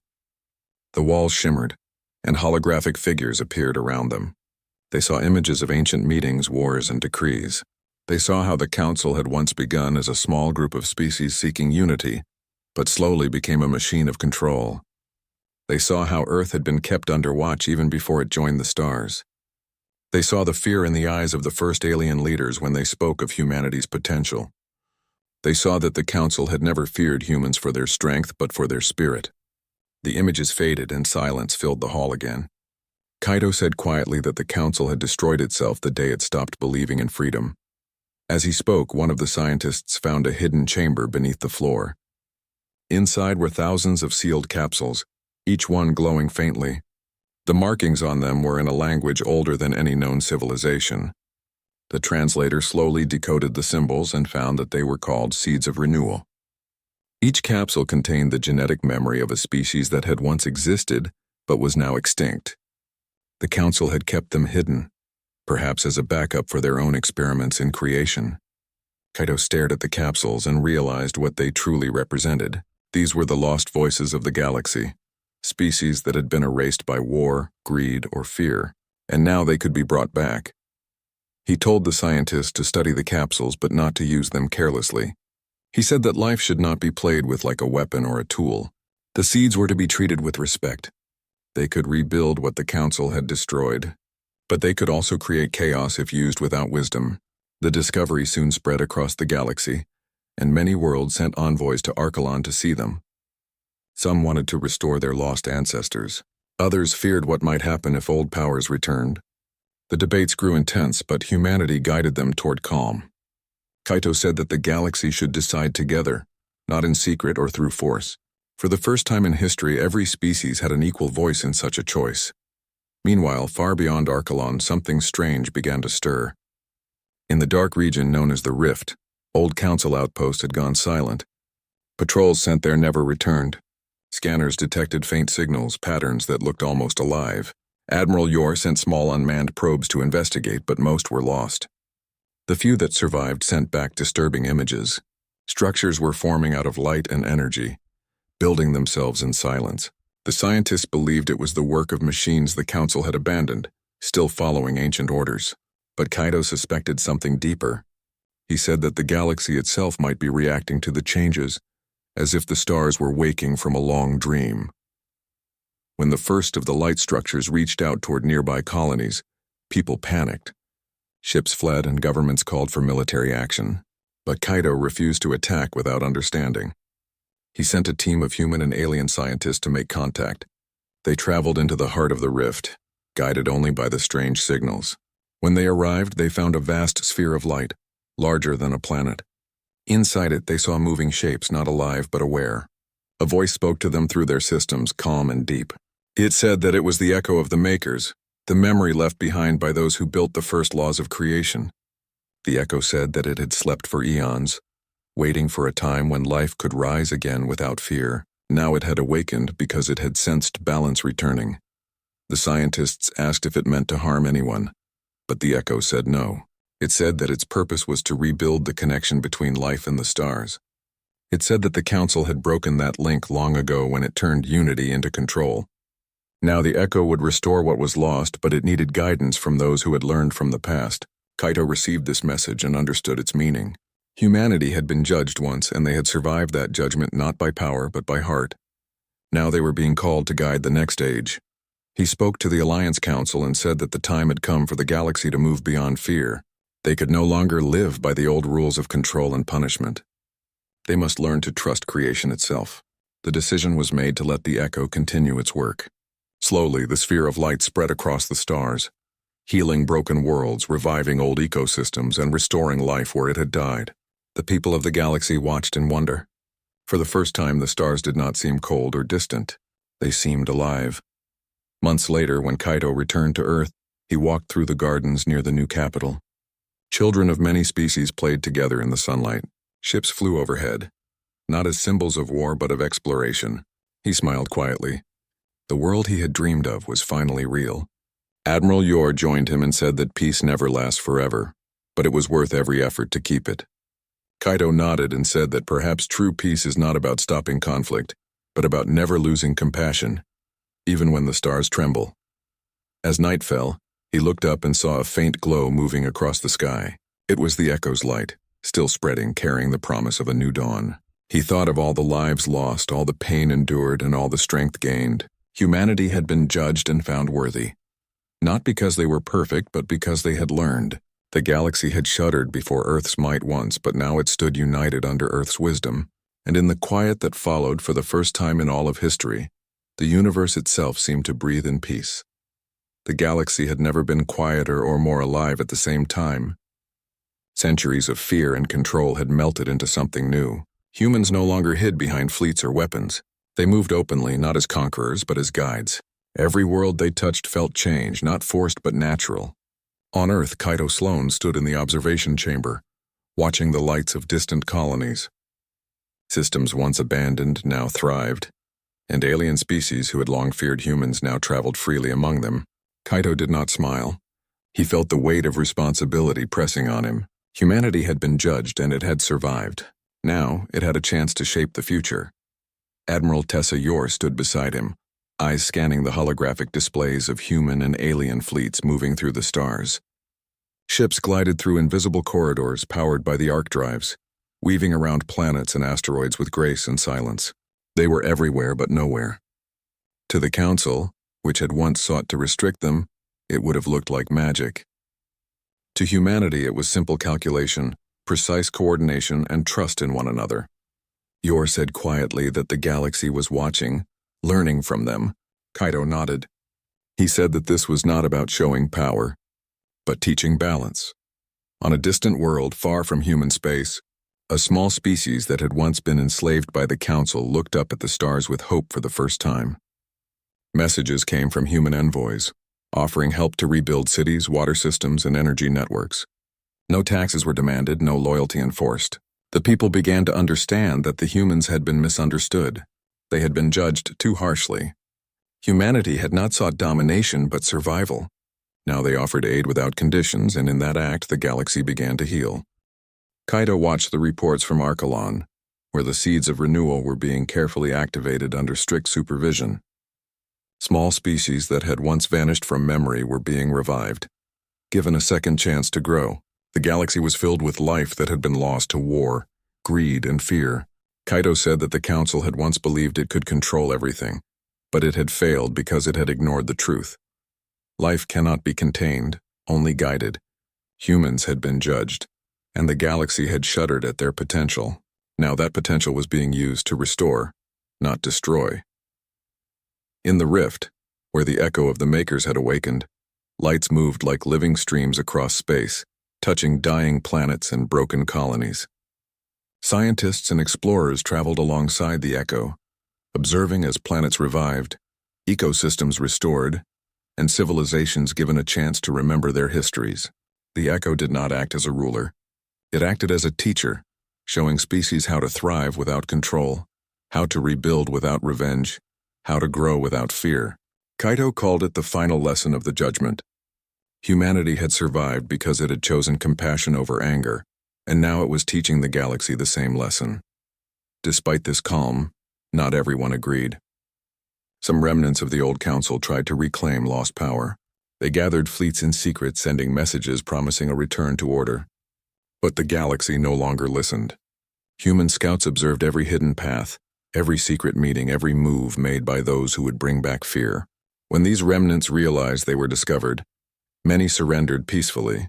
The walls shimmered, and holographic figures appeared around them. They saw images of ancient meetings, wars, and decrees. They saw how the council had once begun as a small group of species seeking unity, but slowly became a machine of control. They saw how Earth had been kept under watch even before it joined the stars. They saw the fear in the eyes of the first alien leaders when they spoke of humanity's potential. They saw that the council had never feared humans for their strength but for their spirit. The images faded and silence filled the hall again. Kaido said quietly that the council had destroyed itself the day it stopped believing in freedom. As he spoke, one of the scientists found a hidden chamber beneath the floor. Inside were thousands of sealed capsules, each one glowing faintly. The markings on them were in a language older than any known civilization. The translator slowly decoded the symbols and found that they were called seeds of renewal. Each capsule contained the genetic memory of a species that had once existed but was now extinct. The council had kept them hidden, perhaps as a backup for their own experiments in creation. Kaido stared at the capsules and realized what they truly represented. These were the lost voices of the galaxy, species that had been erased by war, greed, or fear, and now they could be brought back. He told the scientists to study the capsules but not to use them carelessly. He said that life should not be played with like a weapon or a tool. The seeds were to be treated with respect. They could rebuild what the council had destroyed, but they could also create chaos if used without wisdom. The discovery soon spread across the galaxy, and many worlds sent envoys to Archelon to see them. Some wanted to restore their lost ancestors. Others feared what might happen if old powers returned. The debates grew intense, but humanity guided them toward calm. Kaito said that the galaxy should decide together, not in secret or through force. For the first time in history, every species had an equal voice in such a choice. Meanwhile, far beyond Archelon, something strange began to stir. In the dark region known as the Rift, old council outposts had gone silent. Patrols sent there never returned. Scanners detected faint signals, patterns that looked almost alive. Admiral Yor sent small unmanned probes to investigate, but most were lost. The few that survived sent back disturbing images. Structures were forming out of light and energy, building themselves in silence. The scientists believed it was the work of machines the council had abandoned, still following ancient orders. But Kaido suspected something deeper. He said that the galaxy itself might be reacting to the changes, as if the stars were waking from a long dream. When the first of the light structures reached out toward nearby colonies, people panicked. Ships fled and governments called for military action. But Kaido refused to attack without understanding. He sent a team of human and alien scientists to make contact. They traveled into the heart of the rift, guided only by the strange signals. When they arrived, they found a vast sphere of light, larger than a planet. Inside it, they saw moving shapes, not alive but aware. A voice spoke to them through their systems, calm and deep. It said that it was the echo of the Makers, the memory left behind by those who built the first laws of creation. The echo said that it had slept for eons, waiting for a time when life could rise again without fear. Now it had awakened because it had sensed balance returning. The scientists asked if it meant to harm anyone, but the echo said no. It said that its purpose was to rebuild the connection between life and the stars. It said that the Council had broken that link long ago when it turned unity into control. Now the Echo would restore what was lost, but it needed guidance from those who had learned from the past. Kaito received this message and understood its meaning. Humanity had been judged once, and they had survived that judgment not by power but by heart. Now they were being called to guide the next age. He spoke to the Alliance Council and said that the time had come for the galaxy to move beyond fear. They could no longer live by the old rules of control and punishment. They must learn to trust creation itself. The decision was made to let the Echo continue its work. Slowly, the sphere of light spread across the stars, healing broken worlds, reviving old ecosystems, and restoring life where it had died. The people of the galaxy watched in wonder. For the first time, the stars did not seem cold or distant. They seemed alive. Months later, when Kaito returned to Earth, he walked through the gardens near the new capital. Children of many species played together in the sunlight. Ships flew overhead, not as symbols of war but of exploration. He smiled quietly. The world he had dreamed of was finally real. Admiral Yor joined him and said that peace never lasts forever, but it was worth every effort to keep it. Kaito nodded and said that perhaps true peace is not about stopping conflict, but about never losing compassion, even when the stars tremble. As night fell, he looked up and saw a faint glow moving across the sky. It was the Echo's light, still spreading, carrying the promise of a new dawn. He thought of all the lives lost, all the pain endured, and all the strength gained. Humanity had been judged and found worthy. Not because they were perfect, but because they had learned. The galaxy had shuddered before Earth's might once, but now it stood united under Earth's wisdom. And in the quiet that followed, for the first time in all of history, the universe itself seemed to breathe in peace. The galaxy had never been quieter or more alive at the same time. Centuries of fear and control had melted into something new. Humans no longer hid behind fleets or weapons. They moved openly, not as conquerors, but as guides. Every world they touched felt change, not forced but natural. On Earth, Kaito Sloan stood in the observation chamber, watching the lights of distant colonies. Systems once abandoned now thrived, and alien species who had long feared humans now traveled freely among them. Kaito did not smile. He felt the weight of responsibility pressing on him. Humanity had been judged and it had survived. Now, it had a chance to shape the future. Admiral Tessa Yor stood beside him, eyes scanning the holographic displays of human and alien fleets moving through the stars. Ships glided through invisible corridors powered by the arc drives, weaving around planets and asteroids with grace and silence. They were everywhere but nowhere. To the Council, which had once sought to restrict them, it would have looked like magic. To humanity, it was simple calculation, precise coordination, and trust in one another. Yor said quietly that the galaxy was watching, learning from them. Kaito nodded. He said that this was not about showing power, but teaching balance. On a distant world far from human space, a small species that had once been enslaved by the Council looked up at the stars with hope for the first time. Messages came from human envoys, offering help to rebuild cities, water systems, and energy networks. No taxes were demanded, no loyalty enforced. The people began to understand that the humans had been misunderstood. They had been judged too harshly. Humanity had not sought domination but survival. Now they offered aid without conditions, and in that act the galaxy began to heal. Kaito watched the reports from Archelon, where the seeds of renewal were being carefully activated under strict supervision. Small species that had once vanished from memory were being revived, given a second chance to grow. The galaxy was filled with life that had been lost to war, greed, and fear. Kaito said that the Council had once believed it could control everything, but it had failed because it had ignored the truth. Life cannot be contained, only guided. Humans had been judged, and the galaxy had shuddered at their potential. Now that potential was being used to restore, not destroy. In the rift, where the echo of the Makers had awakened, lights moved like living streams across space, touching dying planets and broken colonies. Scientists and explorers traveled alongside the echo, observing as planets revived, ecosystems restored, and civilizations given a chance to remember their histories. The echo did not act as a ruler. It acted as a teacher, showing species how to thrive without control, how to rebuild without revenge, how to grow without fear. Kaito called it the final lesson of the judgment. Humanity had survived because it had chosen compassion over anger, and now it was teaching the galaxy the same lesson. Despite this calm, not everyone agreed. Some remnants of the old council tried to reclaim lost power. They gathered fleets in secret, sending messages promising a return to order. But the galaxy no longer listened. Human scouts observed every hidden path, every secret meeting, every move made by those who would bring back fear. When these remnants realized they were discovered, many surrendered peacefully,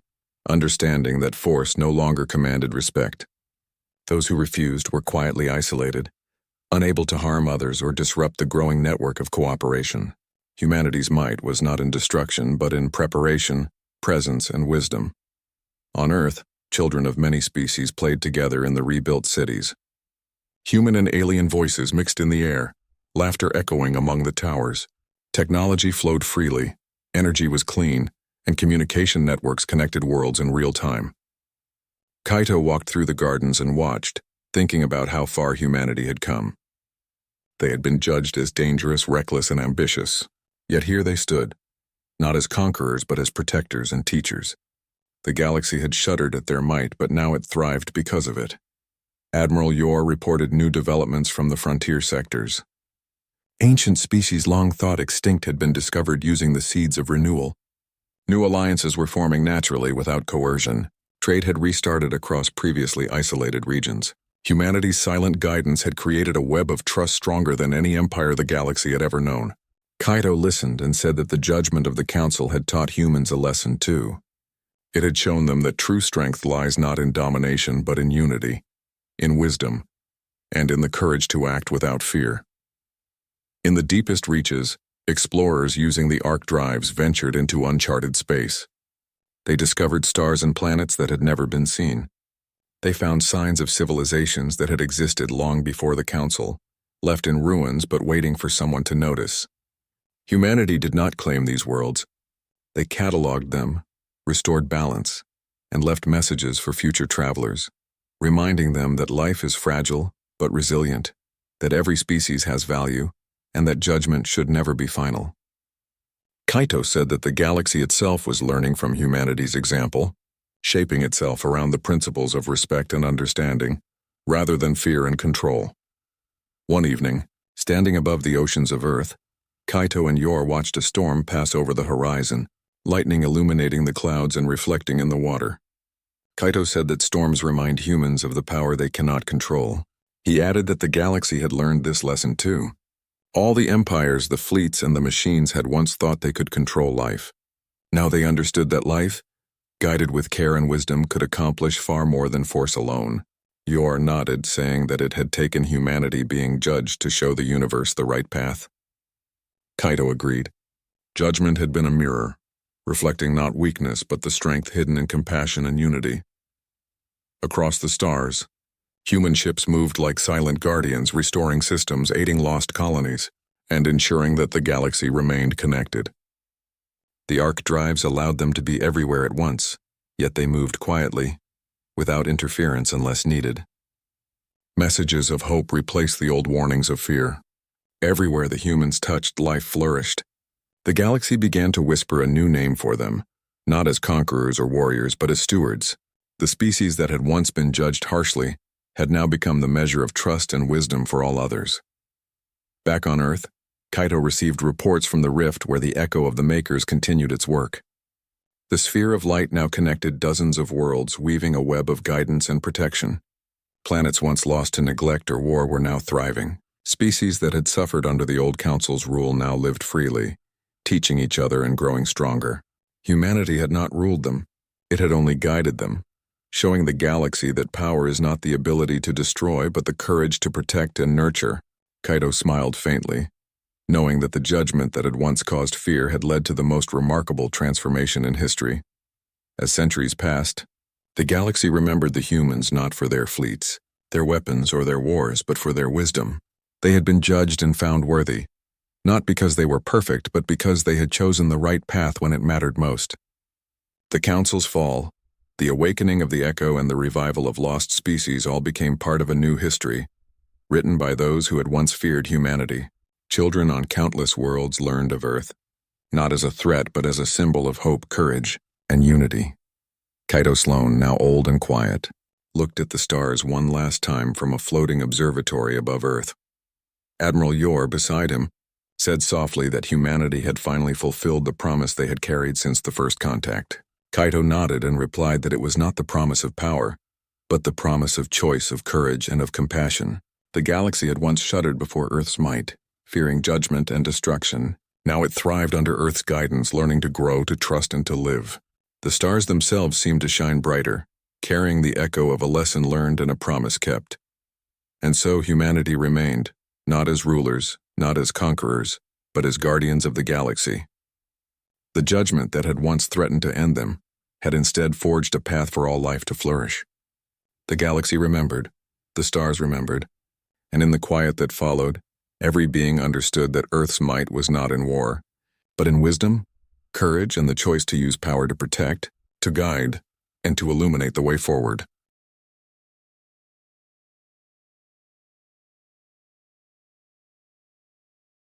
understanding that force no longer commanded respect. Those who refused were quietly isolated, unable to harm others or disrupt the growing network of cooperation. Humanity's might was not in destruction, but in preparation, presence, and wisdom. On Earth, children of many species played together in the rebuilt cities. Human and alien voices mixed in the air, laughter echoing among the towers. Technology flowed freely, energy was clean, and communication networks connected worlds in real time. Kaito walked through the gardens and watched, thinking about how far humanity had come. They had been judged as dangerous, reckless, and ambitious, yet here they stood, not as conquerors but as protectors and teachers. The galaxy had shuddered at their might, but now it thrived because of it. Admiral Yor reported new developments from the frontier sectors. Ancient species long thought extinct had been discovered using the seeds of renewal. New alliances were forming naturally without coercion. Trade had restarted across previously isolated regions. Humanity's silent guidance had created a web of trust stronger than any empire the galaxy had ever known. Kaito listened and said that the judgment of the council had taught humans a lesson too. It had shown them that true strength lies not in domination but in unity, in wisdom, and in the courage to act without fear. In the deepest reaches, explorers using the arc drives ventured into uncharted space. They discovered stars and planets that had never been seen. They found signs of civilizations that had existed long before the council, left in ruins but waiting for someone to notice. Humanity did not claim these worlds. They cataloged them, restored balance, and left messages for future travelers, reminding them that life is fragile but resilient, that every species has value, and that judgment should never be final. Kaito said that the galaxy itself was learning from humanity's example, shaping itself around the principles of respect and understanding, rather than fear and control. One evening, standing above the oceans of Earth, Kaito and Yor watched a storm pass over the horizon, lightning illuminating the clouds and reflecting in the water. Kaito said that storms remind humans of the power they cannot control. He added that the galaxy had learned this lesson too. All the empires, the fleets, and the machines had once thought they could control life. Now they understood that life, guided with care and wisdom, could accomplish far more than force alone. Yor nodded, saying that it had taken humanity being judged to show the universe the right path. Kaito agreed. Judgment had been a mirror, reflecting not weakness but the strength hidden in compassion and unity. Across the stars, human ships moved like silent guardians, restoring systems, aiding lost colonies, and ensuring that the galaxy remained connected. The arc drives allowed them to be everywhere at once, yet they moved quietly, without interference unless needed. Messages of hope replaced the old warnings of fear. Everywhere the humans touched, life flourished. The galaxy began to whisper a new name for them, not as conquerors or warriors, but as stewards. The species that had once been judged harshly had now become the measure of trust and wisdom for all others. Back on Earth, Kaito received reports from the rift where the echo of the Makers continued its work. The sphere of light now connected dozens of worlds, weaving a web of guidance and protection. Planets once lost to neglect or war were now thriving. Species that had suffered under the old council's rule now lived freely, teaching each other and growing stronger. Humanity had not ruled them, it had only guided them, showing the galaxy that power is not the ability to destroy but the courage to protect and nurture. Kaito smiled faintly, knowing that the judgment that had once caused fear had led to the most remarkable transformation in history. As centuries passed, the galaxy remembered the humans not for their fleets, their weapons, or their wars, but for their wisdom. They had been judged and found worthy, not because they were perfect, but because they had chosen the right path when it mattered most. The council's fall, the awakening of the echo, and the revival of lost species all became part of a new history, written by those who had once feared humanity. Children on countless worlds learned of Earth, not as a threat but as a symbol of hope, courage, and unity. Kaito Sloan, now old and quiet, looked at the stars one last time from a floating observatory above Earth. Admiral Yor, beside him, said softly that humanity had finally fulfilled the promise they had carried since the first contact. Kaito nodded and replied that it was not the promise of power, but the promise of choice, of courage, and of compassion. The galaxy had once shuddered before Earth's might, fearing judgment and destruction. Now it thrived under Earth's guidance, learning to grow, to trust, and to live. The stars themselves seemed to shine brighter, carrying the echo of a lesson learned and a promise kept. And so humanity remained, not as rulers, not as conquerors, but as guardians of the galaxy. The judgment that had once threatened to end them had instead forged a path for all life to flourish. The galaxy remembered, the stars remembered, and in the quiet that followed, every being understood that Earth's might was not in war, but in wisdom, courage, and the choice to use power to protect, to guide, and to illuminate the way forward.